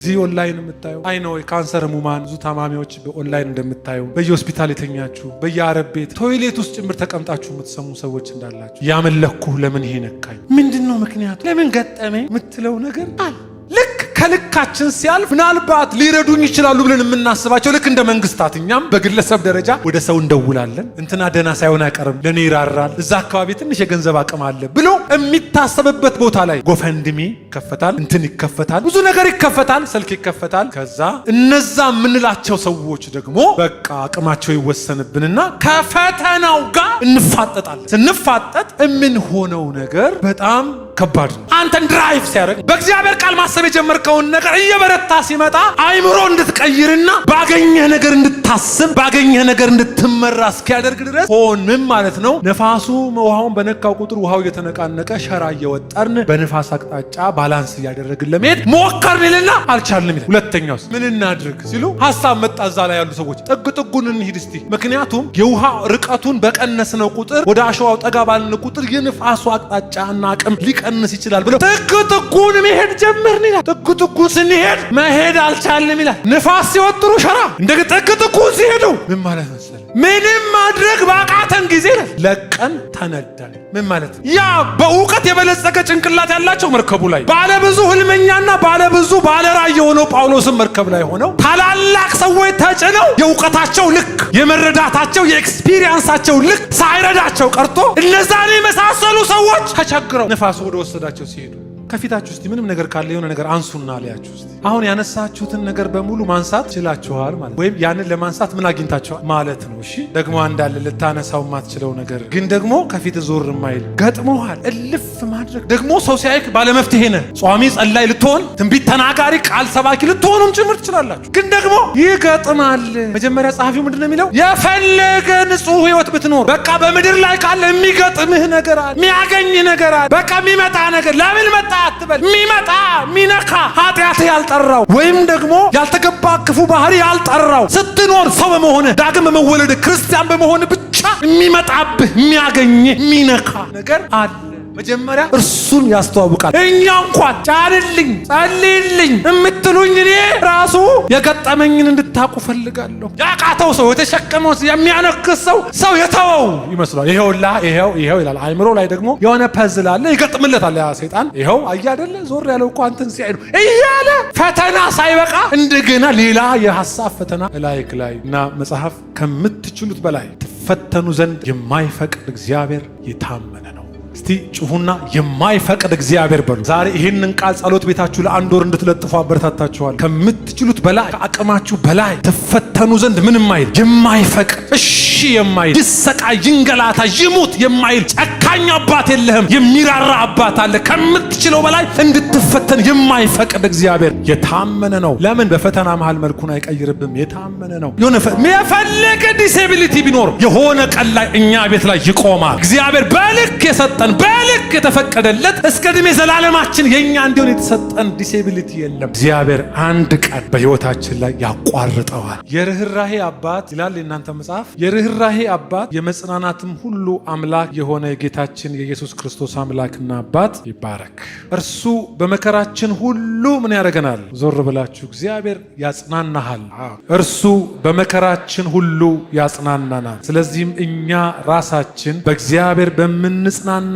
እዚህ ኦንላይን የምታዩ አይ ነው የካንሰር ህሙማን ብዙ ታማሚዎች በኦንላይን እንደምታዩ በየሆስፒታል የተኛችሁ በየአረብ ቤት ቶይሌት ውስጥ ጭምር ተቀምጣችሁ የምትሰሙ ሰዎች እንዳላችሁ ያመለኩ ለምን ይሄ ነካኝ ምንድነው ምክንያቱ ለምን ገጠመኝ የምትለው ነገር አለ። ልክ ከልካችን ሲያልፍ ምናልባት ሊረዱኝ ይችላሉ ብለን የምናስባቸው ልክ እንደ መንግስታት እኛም በግለሰብ ደረጃ ወደ ሰው እንደውላለን። እንትና ደና ሳይሆን አይቀርም ለኔ ይራራል እዛ አካባቢ ትንሽ የገንዘብ አቅም አለ ብሎ የሚታሰብበት ቦታ ላይ ጎፈንድሚ ይከፈታል፣ እንትን ይከፈታል፣ ብዙ ነገር ይከፈታል፣ ስልክ ይከፈታል። ከዛ እነዛ የምንላቸው ሰዎች ደግሞ በቃ አቅማቸው ይወሰንብንና ከፈተናው ጋር እንፋጠጣለን። ስንፋጠጥ የምንሆነው ነገር በጣም ከባድ ነው። አንተን ድራይቭ ሲያደርግ በእግዚአብሔር ቃል ማሰብ የጀመርከውን ነገር እየበረታ ሲመጣ አይምሮ እንድትቀይርና ባገኘህ ነገር እንድታስብ ባገኘህ ነገር እንድትመራ እስኪያደርግ ድረስ ሆንም ማለት ነው። ነፋሱ ውሃውን በነካው ቁጥር ውሃው እየተነቃነቀ ሸራ እየወጠርን በነፋስ አቅጣጫ ባላንስ እያደረግን ለመሄድ ሞከርንልና አልቻልንም ይላል። ሁለተኛውስ ምን እናድርግ ሲሉ ሐሳብ መጣ። እዛ ላይ ያሉ ሰዎች ጥግ ጥጉን እንሂድ እስቲ። ምክንያቱም የውሃ ርቀቱን በቀነስነው ቁጥር ወደ አሸዋው ጠጋ ባልን ቁጥር የነፋሱ አቅጣጫና አቅም ሊቀንስ ይችላል ብለው ጥግ ጥጉን መሄድ ጀመርን ይላል። ጥግ ጥጉን ስንሄድ መሄድ አልቻልንም ይላል። ነፋስ ሲወጥሩ ሸራ እንደ ጥግ ጥጉን ሲሄዱ ምን ማለት መሰለህ ምንም ማድረግ ባቃተን ጊዜ ለቀን ተነዳን። ምን ማለት ያ በእውቀት የበለጸገ ጭንቅላት ያላቸው መርከቡ ላይ ባለብዙ ህልመኛና ባለብዙ ባለራዕይ የሆነው ጳውሎስም መርከብ ላይ ሆነው ታላላቅ ሰዎች ተጭነው የእውቀታቸው ልክ የመረዳታቸው የኤክስፒሪየንሳቸው ልክ ሳይረዳቸው ቀርቶ እነዛን የመሳሰሉ ሰዎች ተቸግረው ነፋሱ ወደ ወሰዳቸው ሲሄዱ ከፊታችሁ እስቲ ምንም ነገር ካለ የሆነ ነገር አንሱና አለያችሁ እስቲ። አሁን ያነሳችሁትን ነገር በሙሉ ማንሳት ችላችኋል ማለት ወይም ያንን ለማንሳት ምን አግኝታችኋል ማለት ነው። እሺ ደግሞ አንዳለ ልታነሳው ማትችለው ነገር ግን ደግሞ ከፊት ዞር ማይል ገጥሞሃል። እልፍ ማድረግ ደግሞ ሰው ሲያይክ ባለመፍትሄ ነህ። ጿሚ ጸላይ ልትሆን ትንቢት ተናጋሪ ቃል ሰባኪ ልትሆኑም ጭምር ትችላላችሁ። ግን ደግሞ ይገጥማል። መጀመሪያ ጸሐፊው ምንድነው የሚለው? የፈለገ ንጹህ ህይወት ብትኖር በቃ በምድር ላይ ካለ የሚገጥምህ ነገር አለ፣ የሚያገኝ ነገር አለ። በቃ የሚመጣ ነገር ለምን መጣ አትበል። የሚመጣ ሚነካ ኃጢአት ያልጠራው ወይም ደግሞ ያልተገባ ክፉ ባህሪ ያልጠራው ስትኖር ሰው በመሆን ዳግም በመወለድ ክርስቲያን በመሆን ብቻ የሚመጣብህ የሚያገኝህ የሚነካ ነገር አለ። መጀመሪያ እርሱን ያስተዋውቃል። እኛ እንኳን ጫንልኝ ጸልይልኝ የምትሉኝ እኔ ራሱ የገጠመኝን እንድታቁ ፈልጋለሁ። ያቃተው ሰው የተሸከመው የሚያነክስ ሰው የተወው ይመስላል። ይሄውላ ይሄው ይላል። አይምሮ ላይ ደግሞ የሆነ ፐዝል አለ ይገጥምለታል። ያ ሰይጣን ይሄው አያደለ ዞር ያለው እኮ አንተን ሲያይ ነው እያለ ፈተና ሳይበቃ እንደገና ሌላ የሐሳብ ፈተና ላይክ ላይ እና መጽሐፍ ከምትችሉት በላይ ትፈተኑ ዘንድ የማይፈቅድ እግዚአብሔር የታመነ ነው። እስቲ ጩሁና የማይፈቅድ እግዚአብሔር በሉ። ዛሬ ይህንን ቃል ጸሎት ቤታችሁ ለአንድ ወር እንድትለጥፉ አበረታታችኋል። ከምትችሉት በላይ ከአቅማችሁ በላይ ትፈተኑ ዘንድ ምንም አይል የማይፈቅድ እሺ የማይል ይሰቃይ ይንገላታ ይሙት የማይል ጨካኝ አባት የለህም። የሚራራ አባት አለ። ከምትችለው በላይ እንድትፈተን የማይፈቅድ እግዚአብሔር የታመነ ነው። ለምን በፈተና መሃል መልኩን አይቀይርብም? የታመነ ነው። የፈለገ ዲሴቢሊቲ ቢኖር የሆነ ቀን ላይ እኛ ቤት ላይ ይቆማል። እግዚአብሔር በልክ የሰጠን በልክ የተፈቀደለት እስከ ዕድሜ ዘላለማችን የኛ እንዲሆን የተሰጠን ዲሴቢሊቲ የለም። እግዚአብሔር አንድ ቀን በህይወታችን ላይ ያቋርጠዋል። የርህራሄ አባት ይላል የእናንተ መጽሐፍ። የርህራሄ አባት የመጽናናትም ሁሉ አምላክ የሆነ የጌታችን የኢየሱስ ክርስቶስ አምላክና አባት ይባረክ። እርሱ በመከራችን ሁሉ ምን ያደርገናል? ዞር ብላችሁ እግዚአብሔር ያጽናናሃል። እርሱ በመከራችን ሁሉ ያጽናናናል። ስለዚህም እኛ ራሳችን በእግዚአብሔር በምንጽናናበት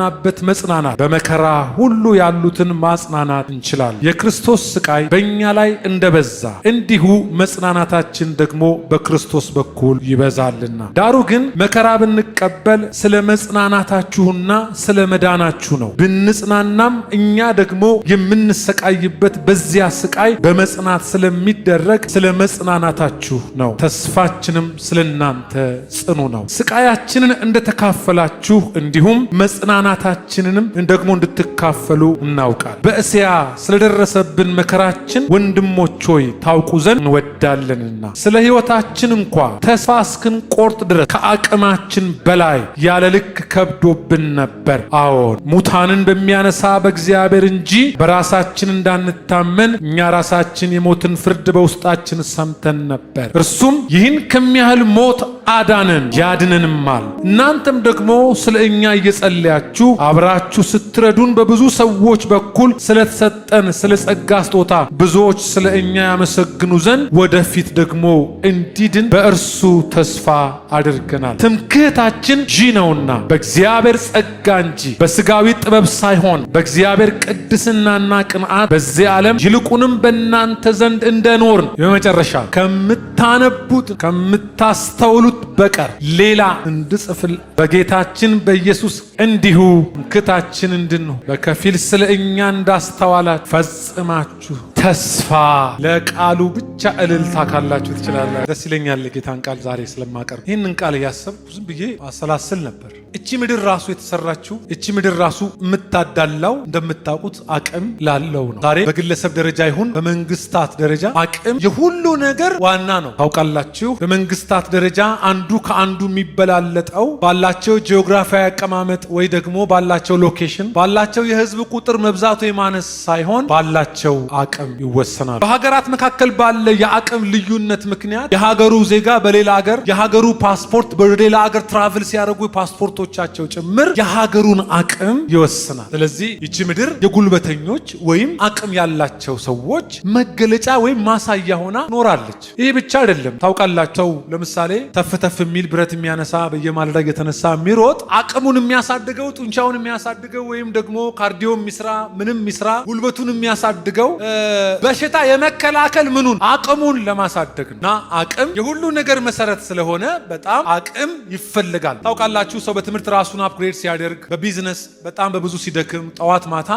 መጽናናት በመከራ ሁሉ ያሉትን ማጽናናት እንችላለን። የክርስቶስ ስቃይ በእኛ ላይ እንደበዛ እንዲሁ መጽናናታችን ደግሞ በክርስቶስ በኩል ይበዛልና። ዳሩ ግን መከራ ብንቀበል ስለ መጽናናታችሁና ስለ መዳናችሁ ነው። ብንጽናናም እኛ ደግሞ የምንሰቃይበት በዚያ ስቃይ በመጽናት ስለሚደረግ ስለ መጽናናታችሁ ነው። ተስፋችንም ስለ እናንተ ጽኑ ነው። ስቃያችንን እንደተካፈላችሁ እንዲሁም መጽናናታችንንም ደግሞ እንድትካፈሉ እናውቃል። በእስያ ስለደረሰብን መከራችን ወንድሞች ሆይ ታውቁ ዘንድ እንወዳለንና ስለ ሕይወታችን እንኳ ተስፋ እስክንቆርጥ ድረስ ከአቅማችን በላይ ያለ ልክ ከብዶብን ነበር። አዎን ሙታንን በሚያነሳ በእግዚአብሔር እንጂ በራሳችን እንዳንታመን እኛ ራሳችን የሞትን ፍርድ በውስጣችን ሰምተን ነበር። እርሱም ይህን ከሚያህል ሞት አዳነን ያድነንማል። እናንተም ደግሞ ስለ እኛ እየጸለያችሁ አብራችሁ ስትረዱን በብዙ ሰዎች በኩል ስለተሰጠን ስለ ጸጋ ስጦታ ብዙዎች ስለ እኛ ያመሰግኑ ዘንድ ወደፊት ደግሞ እንዲድን በእርሱ ተስፋ አድርገናል። ትምክህታችን ይህ ነውና በእግዚአብሔር ጸጋ እንጂ በሥጋዊ ጥበብ ሳይሆን በእግዚአብሔር ቅድስናና ቅንዓት በዚህ ዓለም ይልቁንም በእናንተ ዘንድ እንደኖርን በመጨረሻ ከምታነቡት ከምታስተውሉት በቀር ሌላ እንድጽፍል በጌታችን በኢየሱስ እንዲሁ ትምክህታችን እንድንሆን በከፊል ስለ እኛ እንዳስተዋላችሁ ፈጽማችሁ ተስፋ ለቃሉ ብቻ እልልታ ካላችሁ ትችላላችሁ። ደስ ይለኛል ጌታን ቃል ዛሬ ስለማቀርብ። ይህንን ቃል እያሰብኩ ዝም ብዬ አሰላስል ነበር። እቺ ምድር ራሱ የተሰራችው እቺ ምድር ራሱ የምታዳላው እንደምታውቁት አቅም ላለው ነው። ዛሬ በግለሰብ ደረጃ ይሁን በመንግስታት ደረጃ አቅም የሁሉ ነገር ዋና ነው። ታውቃላችሁ፣ በመንግስታት ደረጃ አንዱ ከአንዱ የሚበላለጠው ባላቸው ጂኦግራፊያዊ አቀማመጥ ወይ ደግሞ ባላቸው ሎኬሽን፣ ባላቸው የህዝብ ቁጥር መብዛቱ የማነስ ሳይሆን ባላቸው አቅም ይወሰናል። በሀገራት መካከል ባለ የአቅም ልዩነት ምክንያት የሀገሩ ዜጋ በሌላ ሀገር የሀገሩ ፓስፖርት በሌላ ሀገር ትራቭል ሲያደርጉ ፓስፖርቶቻቸው ጭምር የሀገሩን አቅም ይወስናል። ስለዚህ ይቺ ምድር የጉልበተኞች ወይም አቅም ያላቸው ሰዎች መገለጫ ወይም ማሳያ ሆና ኖራለች። ይህ ብቻ አይደለም። ታውቃላችሁ፣ ለምሳሌ ተፍ የሚል ብረት የሚያነሳ በየማለዳ እየተነሳ የሚሮጥ አቅሙን የሚያሳድገው ጡንቻውን የሚያሳድገው ወይም ደግሞ ካርዲዮ የሚስራ ምንም የሚስራ ጉልበቱን የሚያሳድገው በሽታ የመከላከል ምኑን አቅሙን ለማሳደግ እና አቅም የሁሉ ነገር መሰረት ስለሆነ በጣም አቅም ይፈልጋል። ታውቃላችሁ፣ ሰው በትምህርት ራሱን አፕግሬድ ሲያደርግ በቢዝነስ በጣም በብዙ ሲደክም ጠዋት ማታ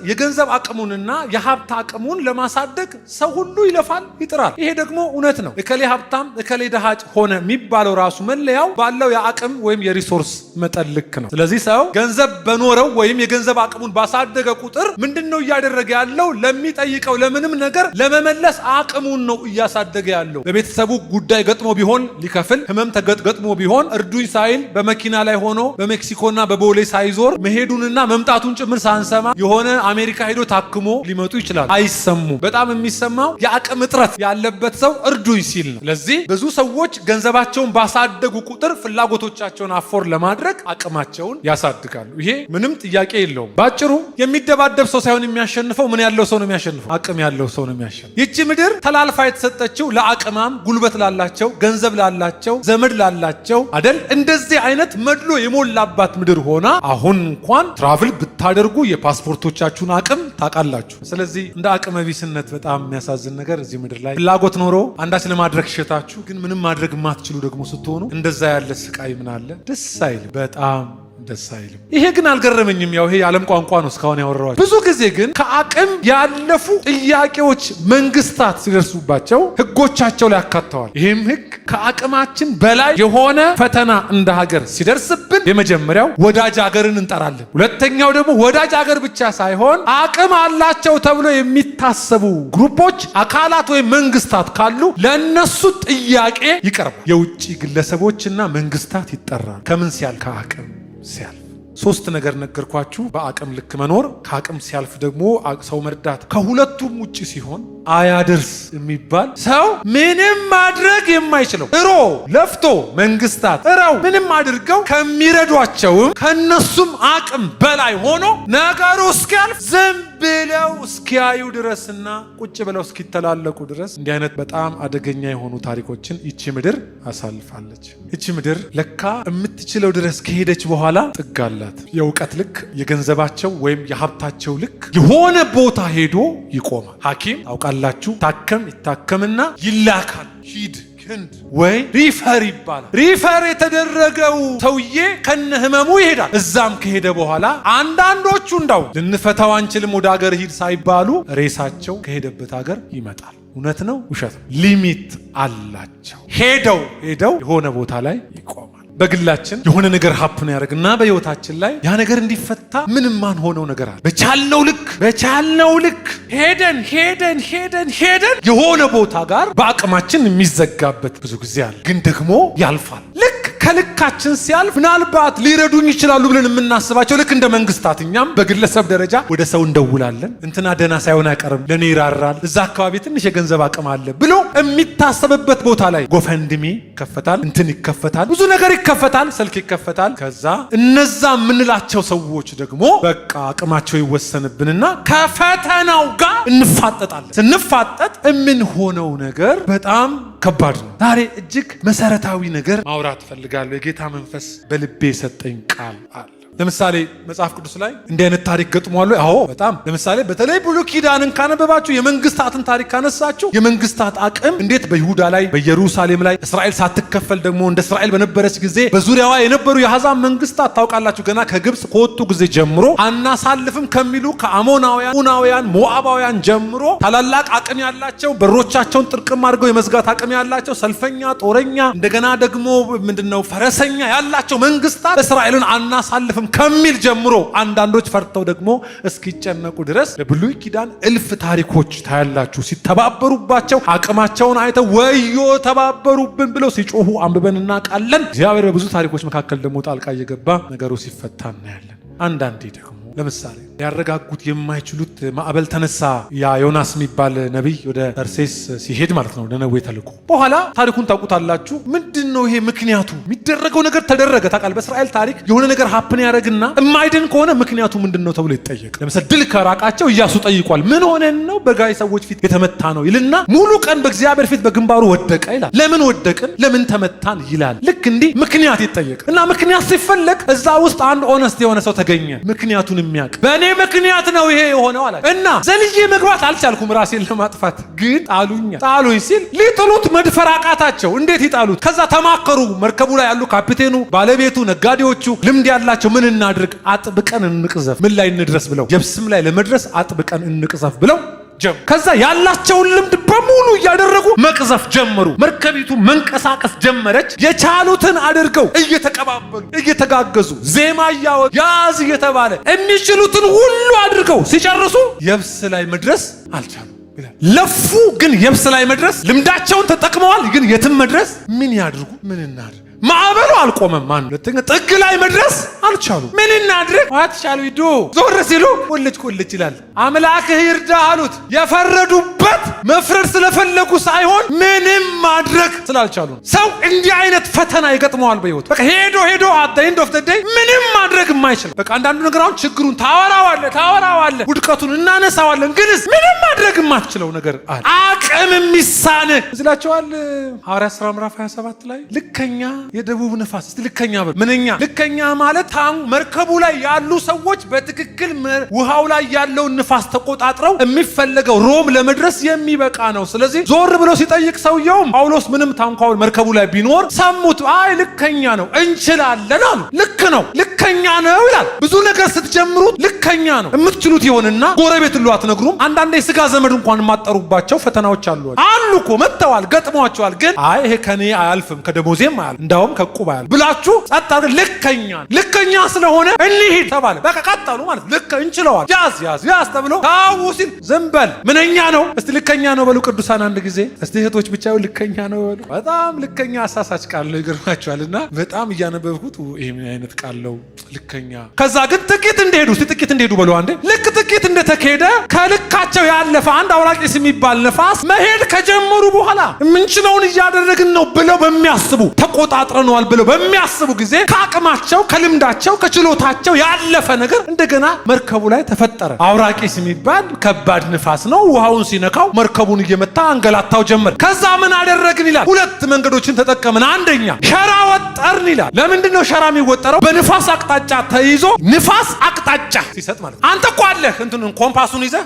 የገንዘብ አቅሙንና የሀብት አቅሙን ለማሳደግ ሰው ሁሉ ይለፋል፣ ይጥራል። ይሄ ደግሞ እውነት ነው። እከሌ ሀብታም እከሌ ደሃጭ ሆነ የሚባለው ራሱ መለያው ባለው የአቅም ወይም የሪሶርስ መጠን ልክ ነው። ስለዚህ ሰው ገንዘብ በኖረው ወይም የገንዘብ አቅሙን ባሳደገ ቁጥር ምንድነው እያደረገ ያለው? ለሚጠይቀው ለምንም ነገር ለመመለስ አቅሙን ነው እያሳደገ ያለው። በቤተሰቡ ጉዳይ ገጥሞ ቢሆን ሊከፍል፣ ህመም ተገጥሞ ቢሆን እርዱኝ ሳይል በመኪና ላይ ሆኖ በሜክሲኮና በቦሌ ሳይዞር መሄዱንና መምጣቱን ጭምር ሳንሰማ የሆነ አሜሪካ ሄዶ ታክሞ ሊመጡ ይችላል። አይሰሙም። በጣም የሚሰማው የአቅም እጥረት ያለበት ሰው እርዱኝ ሲል ነው። ስለዚህ ብዙ ሰዎች ገንዘባቸውን ባሳደጉ ቁጥር ፍላጎቶቻቸውን አፎር ለማድረግ አቅማቸውን ያሳድጋሉ። ይሄ ምንም ጥያቄ የለውም። ባጭሩ የሚደባደብ ሰው ሳይሆን የሚያሸንፈው ምን ያለው ሰው ነው የሚያሸንፈው? አቅም ያለው ሰው ነው የሚያሸንፈው። ይቺ ምድር ተላልፋ የተሰጠችው ለአቅማም ጉልበት ላላቸው ገንዘብ ላላቸው ዘመድ ላላቸው አደል። እንደዚህ አይነት መድሎ የሞላባት ምድር ሆና አሁን እንኳን ትራቭል ብታደርጉ የፓስፖርቶቻችሁን አቅም ታውቃላችሁ። ስለዚህ እንደ አቅመ ቢስነት በጣም የሚያሳዝን ነገር እዚህ ምድር ላይ ፍላጎት ኖሮ አንዳች ለማድረግ ሽታችሁ ግን ምንም ማድረግ የማትችሉ ደግሞ ስትሆኑ እንደዛ ያለ ስቃይ ምን አለ? ደስ አይልም። በጣም ደስ አይልም። ይሄ ግን አልገረመኝም። ያው ይሄ የዓለም ቋንቋ ነው እስካሁን ያወራዋል። ብዙ ጊዜ ግን ከአቅም ያለፉ ጥያቄዎች መንግስታት ሲደርሱባቸው ህጎቻቸው ላይ ያካተዋል። ይህም ህግ ከአቅማችን በላይ የሆነ ፈተና እንደ ሀገር ሲደርስብን የመጀመሪያው ወዳጅ ሀገርን እንጠራለን። ሁለተኛው ደግሞ ወዳጅ ሀገር ብቻ ሳይሆን አቅም አላቸው ተብሎ የሚታሰቡ ግሩፖች፣ አካላት ወይም መንግስታት ካሉ ለነሱ ጥያቄ ይቀርባል። የውጭ ግለሰቦችና መንግስታት ይጠራሉ። ከምን ሲያል? ከአቅም ሲያልፍ። ሶስት ነገር ነገርኳችሁ። በአቅም ልክ መኖር፣ ከአቅም ሲያልፍ ደግሞ ሰው መርዳት። ከሁለቱም ውጭ ሲሆን አያድርስ የሚባል ሰው ምንም ማድረግ የማይችለው እሮ ለፍቶ መንግስታት እረው ምንም አድርገው ከሚረዷቸውም ከነሱም አቅም በላይ ሆኖ ነገሩ እስኪያልፍ ዝም ብለው እስኪያዩ ድረስና ቁጭ ብለው እስኪተላለቁ ድረስ እንዲህ አይነት በጣም አደገኛ የሆኑ ታሪኮችን ይቺ ምድር አሳልፋለች። ይቺ ምድር ለካ የምትችለው ድረስ ከሄደች በኋላ ጥግ አላት። የእውቀት ልክ፣ የገንዘባቸው ወይም የሀብታቸው ልክ የሆነ ቦታ ሄዶ ይቆማል። ሐኪም ታውቃላችሁ፣ ይታከምና ይላካል። ሂድ ክንድ ወይ ሪፈር ይባላል። ሪፈር የተደረገው ሰውዬ ከነ ህመሙ ይሄዳል። እዛም ከሄደ በኋላ አንዳንዶቹ እንዳው ልንፈታው አንችልም ወደ ሀገር ሂድ ሳይባሉ ሬሳቸው ከሄደበት ሀገር ይመጣል። እውነት ነው ውሸት ነው? ሊሚት አላቸው። ሄደው የሆነ ቦታ ላይ ይቆማል። በግላችን የሆነ ነገር ሀፕን ያደርግና በህይወታችን ላይ ያ ነገር እንዲፈታ ምንም ማን ሆነው ነገር አለ። በቻልነው ልክ ሄደን የሆነ ቦታ ጋር በአቅማችን የሚዘጋበት ብዙ ጊዜ አለ። ግን ደግሞ ያልፋል። ልክ ከልካችን ሲያልፍ ምናልባት ሊረዱኝ ይችላሉ ብለን የምናስባቸው ልክ እንደ መንግስታት እኛም በግለሰብ ደረጃ ወደ ሰው እንደውላለን። እንትና ደህና ሳይሆን አይቀርም፣ ለኔ ይራራል፣ እዛ አካባቢ ትንሽ የገንዘብ አቅም አለ ብሎ የሚታሰብበት ቦታ ላይ ጎፈንድሚ ይከፈታል፣ እንትን ይከፈታል፣ ብዙ ነገር ይከፈታል፣ ስልክ ይከፈታል። ከዛ እነዛ የምንላቸው ሰዎች ደግሞ በቃ አቅማቸው ይወሰንብንና ከፈተናው ጋር እንፋጠጣለን። ስንፋጠጥ የምንሆነው ነገር በጣም ከባድ ነው። ዛሬ እጅግ መሰረታዊ ነገር ማውራት ፈልጋለሁ። የጌታ መንፈስ በልቤ የሰጠኝ ቃል አለ። ለምሳሌ መጽሐፍ ቅዱስ ላይ እንዲህ አይነት ታሪክ ገጥሟል። አዎ በጣም ለምሳሌ በተለይ ብሉይ ኪዳንን ካነበባችሁ የመንግስታትን ታሪክ ካነሳችሁ የመንግስታት አቅም እንዴት በይሁዳ ላይ በኢየሩሳሌም ላይ እስራኤል ሳትከፈል ደግሞ እንደ እስራኤል በነበረች ጊዜ በዙሪያዋ የነበሩ የአሕዛብ መንግስታት ታውቃላችሁ። ገና ከግብፅ ከወጡ ጊዜ ጀምሮ አናሳልፍም ከሚሉ ከአሞናውያን፣ ሞዓባውያን ጀምሮ ታላላቅ አቅም ያላቸው በሮቻቸውን ጥርቅም አድርገው የመዝጋት አቅም ያላቸው ሰልፈኛ፣ ጦረኛ እንደገና ደግሞ ምንድነው ፈረሰኛ ያላቸው መንግስታት እስራኤልን አናሳልፍም ከሚል ጀምሮ አንዳንዶች ፈርተው ደግሞ እስኪጨነቁ ድረስ ለብሉይ ኪዳን እልፍ ታሪኮች ታያላችሁ። ሲተባበሩባቸው አቅማቸውን አይተው ወዮ ተባበሩብን ብለው ሲጮሁ አንብበን እናውቃለን። እግዚአብሔር በብዙ ታሪኮች መካከል ደግሞ ጣልቃ እየገባ ነገሩ ሲፈታ እናያለን። አንዳንዴ ደግሞ ለምሳሌ ያረጋጉት የማይችሉት ማዕበል ተነሳ። ያ ዮናስ የሚባል ነቢይ ወደ ተርሴስ ሲሄድ ማለት ነው ነነዌ ተልኮ። በኋላ ታሪኩን ታውቁታላችሁ። ምንድነው ይሄ ምክንያቱ? የሚደረገው ነገር ተደረገ። ታውቃለህ በእስራኤል ታሪክ የሆነ ነገር ሀፕን ያደረግና የማይድን ከሆነ ምክንያቱ ምንድነው ተብሎ ይጠየቅ። ለምሳሌ ድል ከራቃቸው ኢያሱ ጠይቋል። ምን ሆነን ነው በጋይ ሰዎች ፊት የተመታ ነው ይልና ሙሉ ቀን በእግዚአብሔር ፊት በግንባሩ ወደቀ ይላል። ለምን ወደቅን ለምን ተመታን ይላል። ልክ እንዲህ ምክንያት ይጠየቅ እና ምክንያት ሲፈለግ እዛ ውስጥ አንድ ኦነስት የሆነ ሰው ተገኘ። ምክንያቱን የሚያውቅ በእኔ ምክንያት ነው ይሄ የሆነው አለ እና ዘልዬ መግባት አልቻልኩም ራሴን ለማጥፋት ግን ጣሉኝ ሲል ሊጥሉት መድፈር አቃታቸው። እንዴት ይጣሉት? ከዛ ተማከሩ። መርከቡ ላይ ያሉ ካፒቴኑ፣ ባለቤቱ፣ ነጋዴዎቹ ልምድ ያላቸው ምን እናድርግ? አጥብቀን እንቅዘፍ። ምን ላይ እንድረስ ብለው የብስም ላይ ለመድረስ አጥብቀን እንቅዘፍ ብለው ከዛ ያላቸውን ልምድ በሙሉ እያደረጉ መቅዘፍ ጀመሩ። መርከቢቱ መንቀሳቀስ ጀመረች። የቻሉትን አድርገው እየተቀባበሉ እየተጋገዙ ዜማ እያወጡ ያዝ እየተባለ የሚችሉትን ሁሉ አድርገው ሲጨርሱ የብስ ላይ መድረስ አልቻሉ። ለፉ ግን የብስ ላይ መድረስ ልምዳቸውን ተጠቅመዋል። ግን የትም መድረስ ምን ያድርጉ? ምን እናድርግ? ማዕበሉ አልቆመም። ማን ሁለተኛ ጥግ ላይ መድረስ አልቻሉ። ምን እናድርግ? አትቻሉ ይዱ ዞር ሲሉ ቁልጭ ይላል። አምላክህ ይርዳ አሉት። የፈረዱበት መፍረድ ስለፈለጉ ሳይሆን ምንም ማድረግ ስላልቻሉ። ሰው እንዲህ አይነት ፈተና ይገጥመዋል በህይወት። በቃ ሄዶ at the end of the day ምንም ማድረግ የማይችል በቃ አንዳንዱ ነገር አሁን ችግሩን ታወራዋለህ ውድቀቱን እናነሳዋለን። ግንስ ምንም ማድረግ የማትችለው ነገር አለ። አቅም የሚሳነ ዝላቸዋል። ሐዋርያት ሥራ ምዕራፍ 27 ላይ ልከኛ የደቡብ ነፋስ ልከኛ ምንኛ ልከኛ ማለት መርከቡ ላይ ያሉ ሰዎች በትክክል ውሃው ላይ ያለውን ንፋስ ተቆጣጥረው የሚፈለገው ሮም ለመድረስ የሚበቃ ነው። ስለዚህ ዞር ብሎ ሲጠይቅ ሰውየው ጳውሎስ ምንም ታንኳው መርከቡ ላይ ቢኖር ሰሙት። አይ ልከኛ ነው እንችላለን አሉ። ልክ ነው ልከኛ ነው ይላል። ብዙ ነገር ስትጀምሩት ልከኛ ነው የምትችሉት ይሆንና ጎረቤት ሁሉ አትነግሩም። አንዳንዴ ስጋ ዘመድ እንኳን የማጠሩባቸው ፈተናዎች አሉ እኮ መጥተዋል ገጥሟቸዋል። ግን አይ ይሄ ከኔ አያልፍም ከደሞዜም አያልፍ እንዳውም ከቁባያል ብላችሁ ጸጥ ልከኛ ስለሆነ እንሂድ ተባለ። በቃ ቀጠሉ ማለት ልክ እንችለዋል። ያዝ ተብሎ ታው ሲል ዘንበል ምንኛ ነው? እስቲ ልከኛ ነው በሉ ቅዱሳን አንድ ጊዜ እስቲ እህቶች ብቻው ልከኛ ነው በሉ። በጣም ልከኛ አሳሳች ቃል ነው ይገርማችኋልና በጣም እያነበብኩት ይሄ ምን አይነት ቃል ነው ልከኛ። ከዛ ግን ጥቂት እንደሄዱ በሉ አንዴ። ልክ ጥቂት እንደተከሄደ ከልካቸው ያለፈ አንድ አውራቂስ የሚባል ነፋስ መሄድ ከጀመሩ በኋላ ምንችለውን እያደረግን ነው ብለው በሚያስቡ ተቆጣጥረነዋል ብለው በሚያስቡ ጊዜ ከአቅማቸው ከልምዳቸው ከችሎታቸው ያለፈ ነገር እንደገና መርከቡ ላይ ተፈጠረ። አውራቂስ የሚባል ከባድ ንፋስ ነው። ውሃውን ሲነካው መርከቡን እየመታ አንገላታው ጀመር። ከዛ ምን አደረግን ይላል? ሁለት መንገዶችን ተጠቀምን። አንደኛ ሸራ ወጠርን ይላል። ለምንድነው ሸራ የሚወጠረው? በንፋስ አቅጣጫ ተይዞ ንፋስ አቅጣጫ ሲሰጥ ማለት አንተ እኮ አለህ እንትኑን ኮምፓሱን ይዘህ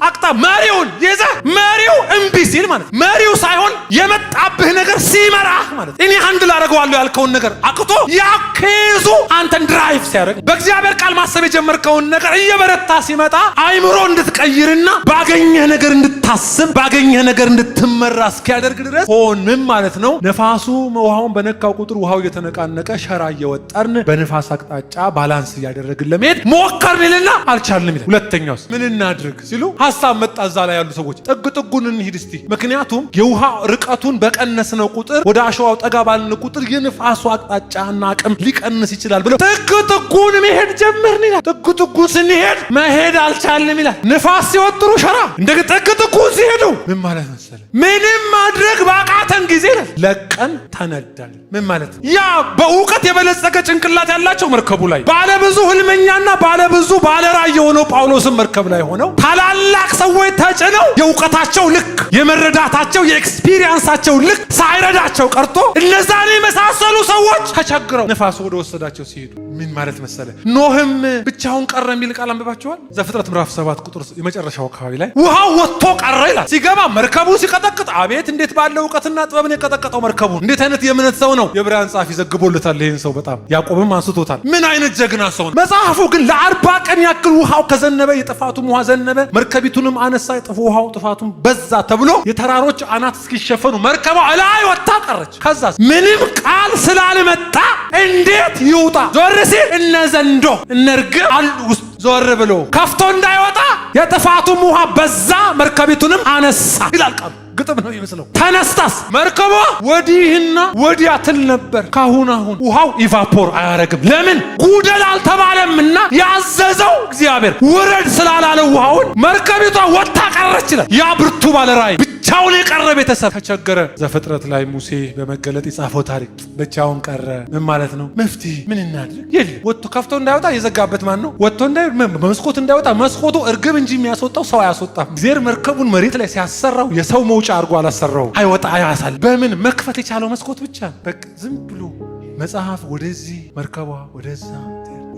መሪውን ይዘህ መሪው እምቢ ሲል ማለት መሪው ሳይሆን የመጣብህ ነገር ሲመራህ ማለት እኔ አንድ ላደርገዋለሁ ያልከውን ነገር አቅቶ ያከዙ አንተን ድራይቭ ሲያደርግ በእግዚአብሔር ቃል ማሰብ የጀመርከውን ነገር እየበረታ ሲመጣ አይምሮ እንድትቀይርና ባገኘህ ነገር እንድታስብ ባገኘህ ነገር እንድትመራ እስኪያደርግ ድረስ ሆንም ማለት ነው። ነፋሱ ውሃውን በነካው ቁጥር ውሃው እየተነቃነቀ ሸራ እየወጠርን በንፋስ አቅጣጫ ባለ ባላንስ እያደረግን ለመሄድ ሞከርንልና አልቻልንም ይላል። ሁለተኛውስ ምን እናድርግ ሲሉ ሐሳብ መጣ እዛ ላይ ያሉ ሰዎች ጥግ ጥጉን እንሂድ እስቲ። ምክንያቱም የውሃ ርቀቱን በቀነስነው ቁጥር ወደ አሸዋው ጠጋ ባልን ቁጥር የንፋሱ አቅጣጫና አቅም ሊቀንስ ይችላል ብለው ጥግ ጥጉን መሄድ ጀመርን ይላል። ጥግ ጥጉን ስንሄድ መሄድ አልቻልንም ይላል። ንፋስ ሲወጥሩ ሸራ እንደ ጥግ ጥጉን ሲሄዱ ምን ማለት መሰለ ምንም ማድረግ ባቃተን ጊዜ ለቀን ተነዳል። ምን ማለት ያ በእውቀት የበለጸገ ጭንቅላት ያላቸው መርከቡ ላይ ባለብዙ ህልመኛና ባለብዙ ባለራዕይ የሆነው ጳውሎስም መርከብ ላይ ሆነው ታላላቅ ሰዎች ተጭነው የእውቀታቸው ልክ የመረዳታቸው የኤክስፒሪየንሳቸው ልክ ሳይረዳቸው ቀርቶ እነዛን የመሳሰሉ ሰዎች ተቸግረው ነፋሱ ወደ ወሰዳቸው ሲሄዱ ምን ማለት መሰለ ኖህም ብቻውን ቀረ የሚል ቃል አንብባችኋል። ዘፍጥረት ምዕራፍ 7 ቁጥር የመጨረሻው አካባቢ ላይ ውሃው ወጥቶ ቀረ ይላል። ሲገባ መርከቡ ሲቀጠቅጥ አቤት እንዴት ባለ እውቀትና ጥበብን የቀጠቀጠው መርከቡ እንዴት አይነት የእምነት ሰው ነው። የዕብራውያን ጸሐፊ ዘግቦለታል ይሄን ሰው በጣም ያዕቆብም አንስቶታል። ምን አይነት ጀግና ሰው ነው። መጽሐፉ ግን ለ40 ቀን ያክል ውሃው ከዘነበ የጥፋቱም ውሃ ዘነበ፣ መርከቢቱንም አነሳ፣ ውሃው ጥፋቱም በዛ ተብሎ የተራሮች አናት እስኪሸፈኑ መርከቧ ላይ ወጣ ቀረች። ከዛ ምንም ቃል ስላልመጣ እንዴት ይውጣ ዞር ሲል እነ ዘንዶ እነ ርግብ አሉ ውስጥ ዞር ብሎ ከፍቶ እንዳይወጣ የጥፋቱም ውሃ በዛ መርከቢቱንም አነሳ ይላል ቃሉ። ግጥም ነው ይመስለው። ተነስታስ መርከቧ ወዲህና ወዲያ ትል ነበር። ካሁን አሁን ውሃው ኢቫፖር አያረግም። ለምን ጉደል አልተባለምና ያዘዘው እግዚአብሔር ውረድ ስላላለው ውሃውን መርከቢቷ ወጣ ቀረች ይላል። ያ ብርቱ ባለራዕይ ብቻውን የቀረ ቤተሰብ ተቸገረ። ዘፍጥረት ላይ ሙሴ በመገለጥ የጻፈው ታሪክ ብቻውን ቀረ። ምን ማለት ነው? መፍትሄ ምን እናድርግ? የለም ወጥቶ ከፍቶ እንዳይወጣ የዘጋበት ማን ነው? ወጥቶ መስኮት እንዳይወጣ መስኮቱ እርግብ እንጂ የሚያስወጣው ሰው አያስወጣም። እግዚአብሔር መርከቡን መሬት ላይ ሲያሰራው የሰው መውጫ አድርጎ አላሰራው። አይወጣ አያሳል። በምን መክፈት የቻለው መስኮት ብቻ። በቃ ዝም ብሎ መጽሐፍ ወደዚህ መርከቧ ወደዛ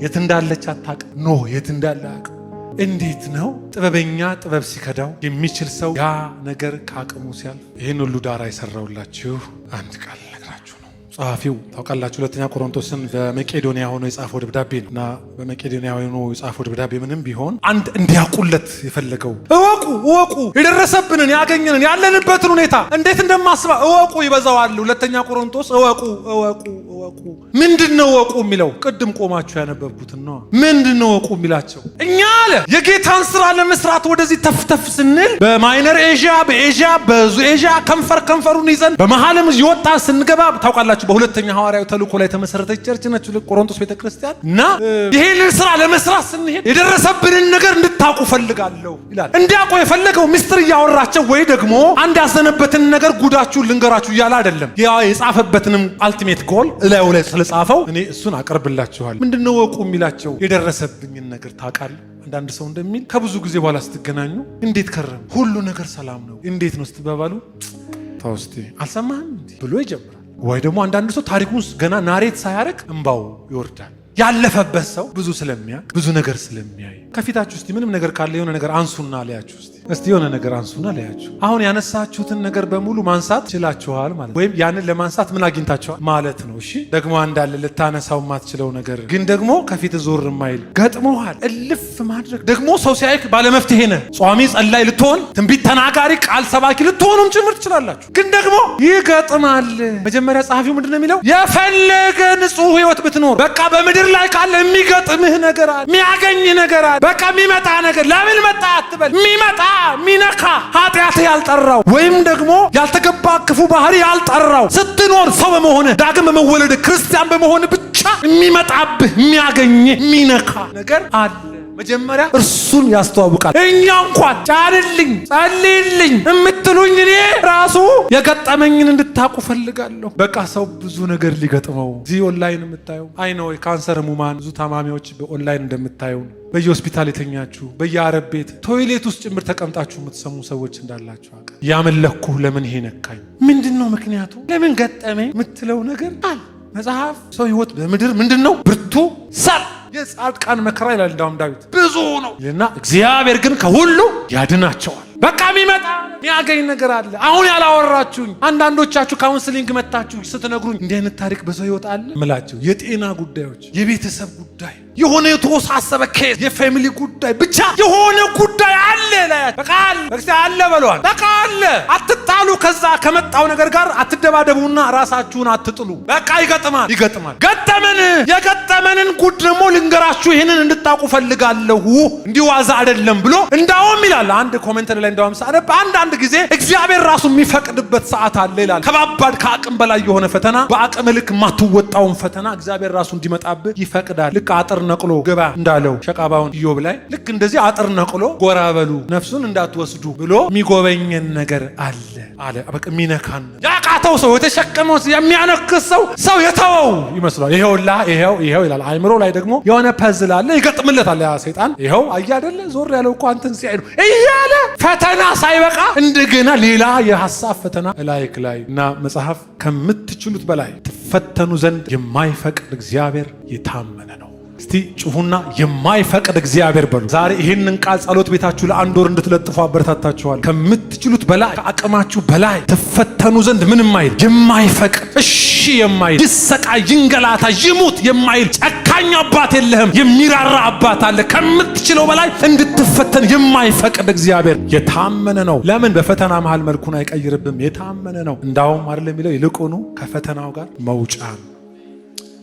የት እንዳለች አታውቅም። ኖህ የት እንዳለ አያውቅም። እንዴት ነው ጥበበኛ ጥበብ ሲከዳው የሚችል ሰው ያ ነገር ከአቅሙ ሲያልፍ። ይህን ሁሉ ዳራ የሰራውላችሁ አንድ ቃል ነግራችሁ ነው። ጸሐፊው ታውቃላችሁ ሁለተኛ ቆሮንቶስን በመቄዶንያ ሆኖ የጻፈው ደብዳቤ ነው እና በመቄዶንያ ሆኖ የጻፈው ደብዳቤ ምንም ቢሆን አንድ እንዲያውቁለት የፈለገው እወቁ የደረሰብንን ያገኘንን ያለንበትን ሁኔታ እንዴት እንደማስባ እወቁ ይበዛዋል። ሁለተኛ ቆሮንቶስ እወቁ ምንድነው እወቁ የሚለው? ቅድም ቆማችሁ ያነበብኩት ነው። ምንድነው እወቁ የሚላቸው? እኛ አለ የጌታን ስራ ለመስራት ወደዚህ ተፍተፍ ስንል በማይነር ኤዥያ በኤዥያ በዙ ኤዥያ ከንፈሩን ይዘን በመሃልም ይወጣ ስንገባ ታውቃላችሁ በሁለተኛ ሐዋርያው ተልእኮ ላይ ተመሰረተች ቸርች ነች ቆሮንቶስ ቤተክርስቲያን እና ይሄንን ስራ ለመስራት ስንሄድ የደረሰብንን ነገር እንድታውቁ ፈልጋለሁ ይላል። እንዲያውቁ የፈለገው ምስጢር እያወራቸው ወይ ደግሞ አንድ ያዘነበትን ነገር ጉዳችሁን ልንገራችሁ እያለ አይደለም። ያ የጻፈበትንም አልቲሜት ጎል ላዩ ላይ ስለጻፈው እኔ እሱን አቀርብላችኋል። ምንድነው እወቁ የሚላቸው? የደረሰብኝን ነገር ታውቃለህ። አንዳንድ ሰው እንደሚል ከብዙ ጊዜ በኋላ ስትገናኙ እንዴት ከረም ሁሉ ነገር ሰላም ነው እንዴት ነው ስትባባሉ ታውስቲ አልሰማህም ብሎ ይጀምራል። ወይ ደግሞ አንዳንድ ሰው ታሪኩን ገና ናሬት ሳያረግ እንባው ይወርዳል። ያለፈበት ሰው ብዙ ስለሚያውቅ ብዙ ነገር ስለሚያይ ከፊታችሁ እስቲ ምንም ነገር ካለ የሆነ ነገር አንሱና ለያችሁ እስቲ የሆነ ነገር አንሱና ለያችሁ። አሁን ያነሳችሁትን ነገር በሙሉ ማንሳት ችላችኋል ማለት ወይም ያንን ለማንሳት ምን አግኝታችኋል ማለት ነው። እሺ ደግሞ አንዳለ ልታነሳው የማትችለው ነገር ግን ደግሞ ከፊት ዞር የማይል ገጥሞሃል። እልፍ ማድረግ ደግሞ ሰው ሲያይክ ባለመፍትሄ ነህ። ጿሚ ጸላይ ልትሆን ትንቢት ተናጋሪ ቃል ሰባኪ ልትሆኑም ጭምር ትችላላችሁ። ግን ደግሞ ይገጥማል። መጀመሪያ ጸሐፊው ምንድነው የሚለው? የፈለገ ንጹህ ህይወት ብትኖር በቃ በምድር ላይ ካለ የሚገጥምህ ነገር አለ፣ የሚያገኝህ ነገር አለ። በቃ የሚመጣ ነገር ለምን መጣ አትበል። የሚመጣ ሚነካ ኃጢአት ያልጠራው ወይም ደግሞ ያልተገባ ክፉ ባህሪ ያልጠራው ስትኖር ሰው በመሆነ ዳግም በመወለድ ክርስቲያን በመሆን ብቻ የሚመጣብህ የሚያገኝህ የሚነካ ነገር አለ። መጀመሪያ እርሱን ያስተዋውቃል። እኛ እንኳን ጫንልኝ ጸልይልኝ የምትሉኝ እኔ ራሱ የገጠመኝን እንድታቁ ፈልጋለሁ። በቃ ሰው ብዙ ነገር ሊገጥመው እዚህ ኦንላይን የምታየው አይ ነው የካንሰር ህሙማን ብዙ ታማሚዎች በኦንላይን እንደምታየው በየሆስፒታል የተኛችሁ በየአረብ ቤት ቶይሌት ውስጥ ጭምር ተቀምጣችሁ የምትሰሙ ሰዎች እንዳላችሁ አውቃለሁ። ያመለኩህ ለምን ይሄ ነካኝ? ምንድነው ምክንያቱ? ለምን ገጠመኝ የምትለው ነገር አለ። መጽሐፍ ሰው ህይወት በምድር ምንድነው ብርቱ ሰል የጻድቃን መከራ ይላል። እንዳውም ዳዊት ብዙ ነው እና እግዚአብሔር ግን ከሁሉ ያድናቸዋል። በቃ የሚመጣ የሚያገኝ ነገር አለ። አሁን ያላወራችሁኝ አንዳንዶቻችሁ ካውንስሊንግ መታችሁ ስትነግሩኝ እንዲህ አይነት ታሪክ በሰው ህይወት አለ ምላችሁ የጤና ጉዳዮች፣ የቤተሰብ ጉዳይ፣ የሆነ የተወሳሰበ ኬስ፣ የፋሚሊ ጉዳይ፣ ብቻ የሆነ ጉዳይ አለ ላይ በቃ አለ በሏል። በቃ አለ። አትጣሉ። ከዛ ከመጣው ነገር ጋር አትደባደቡና ራሳችሁን አትጥሉ። በቃ ይገጥማል። ገጠመን። የገጠመንን ጉድ ደግሞ ልንገራችሁ፣ ይሄንን እንድታውቁ ፈልጋለሁ። እንዲህ ዋዛ አይደለም ብሎ እንዳውም ይላል አንድ ኮሜንት ላይ እንዳውም ሳነብ አንዳንድ ጊዜ እግዚአብሔር ራሱ የሚፈቅድበት ሰዓት አለ ይላል። ከባባድ ከአቅም በላይ የሆነ ፈተና፣ በአቅም ልክ ማትወጣውን ፈተና እግዚአብሔር ራሱ እንዲመጣብህ ይፈቅዳል። ልክ አጥር ነቅሎ ግባ እንዳለው ሸቃባውን ኢዮብ ላይ ልክ እንደዚህ አጥር ነቅሎ ጎራ በሉ ነፍሱን እንዳትወስዱ ብሎ የሚጎበኘን ነገር አለ አለ። በቃ የሚነካን ያቃተው ሰው የተሸከመው የሚያነክስ ሰው የተወው ይመስላል። ይሄው ይላል። አይምሮ ላይ ደግሞ የሆነ ፐዝል አለ ይገጥምለታል። ያ ሰይጣን ይሄው አያደለ ዞር ያለው እኮ አንተን ሲያይዱ እያለ ፈተና ሳይበቃ እንደገና ሌላ የሐሳብ ፈተና ላይክ ላይ እና መጽሐፍ ከምትችሉት በላይ ትፈተኑ ዘንድ የማይፈቅድ እግዚአብሔር የታመነ ነው። እስቲ ጩሁና የማይፈቅድ እግዚአብሔር በሉ። ዛሬ ይህንን ቃል ጸሎት ቤታችሁ ለአንድ ወር እንድትለጥፉ አበረታታችኋል። ከምትችሉት በላይ ከአቅማችሁ በላይ ትፈተኑ ዘንድ ምን የማይል የማይፈቅድ፣ እሺ የማይል፣ ይሰቃይ፣ ይንገላታ፣ ይሙት የማይል ጨካኝ አባት የለህም። የሚራራ አባት አለ። ከምትችለው በላይ እንድትፈተን የማይፈቅድ እግዚአብሔር የታመነ ነው። ለምን? በፈተና መሃል መልኩን አይቀይርብም። የታመነ ነው። እንዳውም አይደለም የሚለው ይልቁኑ ከፈተናው ጋር መውጫ ነው።